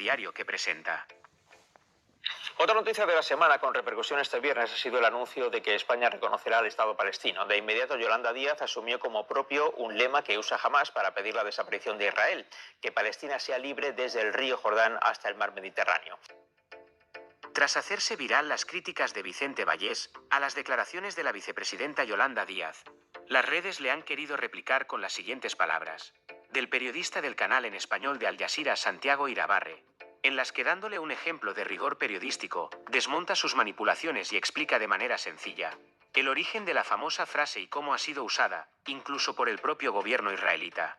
telediario que presenta. Otra noticia de la semana con repercusión este viernes ha sido el anuncio de que España reconocerá al Estado palestino. De inmediato, Yolanda Díaz asumió como propio un lema que usa Hamás para pedir la desaparición de Israel, que Palestina sea libre desde el río Jordán hasta el mar Mediterráneo. Tras hacerse viral las críticas de Vicente Vallés a las declaraciones de la vicepresidenta Yolanda Díaz, las redes le han querido replicar con las siguientes palabras, del periodista del canal en español de Al Jazeera Santiago Irabarre, en las que, dándole un ejemplo de rigor periodístico, desmonta sus manipulaciones y explica de manera sencilla el origen de la famosa frase y cómo ha sido usada, incluso por el propio gobierno israelita.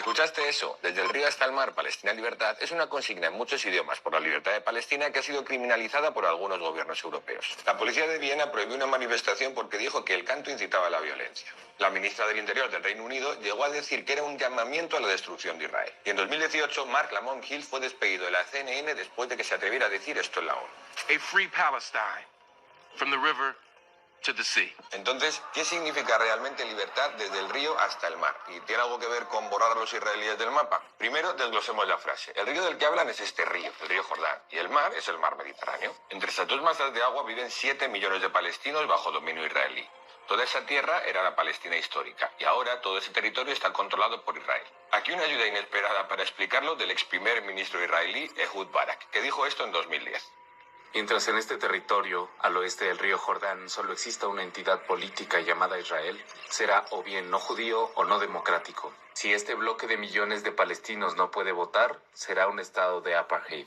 ¿Escuchaste eso? Desde el río hasta el mar, Palestina libertad es una consigna en muchos idiomas por la libertad de Palestina que ha sido criminalizada por algunos gobiernos europeos. La policía de Viena prohibió una manifestación porque dijo que el canto incitaba a la violencia. La ministra del Interior del Reino Unido llegó a decir que era un llamamiento a la destrucción de Israel. Y en 2018, Mark Lamont Hill fue despedido de la CNN después de que se atreviera a decir esto en la ONU. A free Palestine, from the river to the sea. Entonces, ¿qué significa realmente libertad desde el río hasta el mar? ¿Y tiene algo que ver con borrar a los israelíes del mapa? Primero, desglosemos la frase. El río del que hablan es este río, el río Jordán, y el mar es el mar Mediterráneo. Entre estas dos masas de agua viven 7 millones de palestinos bajo dominio israelí. Toda esa tierra era la Palestina histórica, y ahora todo ese territorio está controlado por Israel. Aquí una ayuda inesperada para explicarlo del ex primer ministro israelí, Ehud Barak, que dijo esto en 2010. Mientras en este territorio, al oeste del río Jordán, solo exista una entidad política llamada Israel, será o bien no judío o no democrático. Si este bloque de millones de palestinos no puede votar, será un estado de apartheid.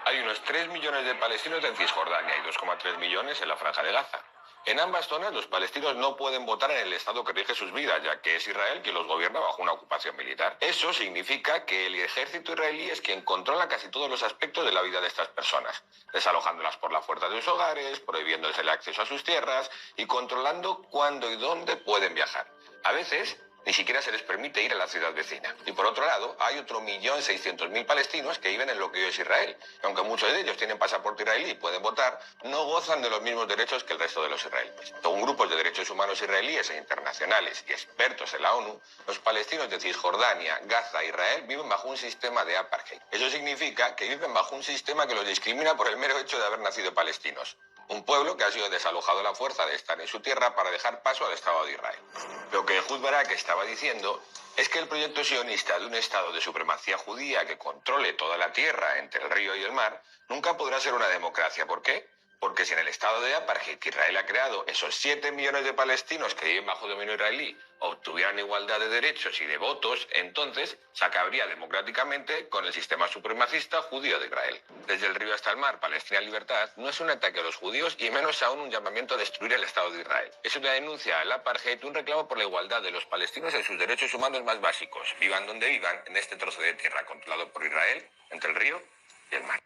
Hay unos 3 millones de palestinos en Cisjordania y 2,3 millones en la Franja de Gaza. En ambas zonas los palestinos no pueden votar en el Estado que rige sus vidas, ya que es Israel quien los gobierna bajo una ocupación militar. Eso significa que el ejército israelí es quien controla casi todos los aspectos de la vida de estas personas, desalojándolas por la fuerza de sus hogares, prohibiéndoles el acceso a sus tierras y controlando cuándo y dónde pueden viajar. A veces ni siquiera se les permite ir a la ciudad vecina. Y por otro lado, hay otro 1.600.000 palestinos que viven en lo que hoy es Israel. Y aunque muchos de ellos tienen pasaporte israelí y pueden votar, no gozan de los mismos derechos que el resto de los israelíes. Según grupos de derechos humanos israelíes e internacionales y expertos en la ONU, los palestinos de Cisjordania, Gaza e Israel viven bajo un sistema de apartheid. Eso significa que viven bajo un sistema que los discrimina por el mero hecho de haber nacido palestinos. Un pueblo que ha sido desalojado a la fuerza de estar en su tierra para dejar paso al Estado de Israel. Lo que Ehud Barak estaba diciendo es que el proyecto sionista de un Estado de supremacía judía que controle toda la tierra entre el río y el mar nunca podrá ser una democracia. ¿Por qué? Porque si en el Estado de apartheid que Israel ha creado, esos 7 millones de palestinos que viven bajo dominio israelí obtuvieran igualdad de derechos y de votos, entonces se acabaría democráticamente con el sistema supremacista judío de Israel. Desde el río hasta el mar, Palestina libertad no es un ataque a los judíos y menos aún un llamamiento a destruir el Estado de Israel. Es una denuncia al apartheid, un reclamo por la igualdad de los palestinos en sus derechos humanos más básicos, vivan donde vivan en este trozo de tierra controlado por Israel entre el río y el mar.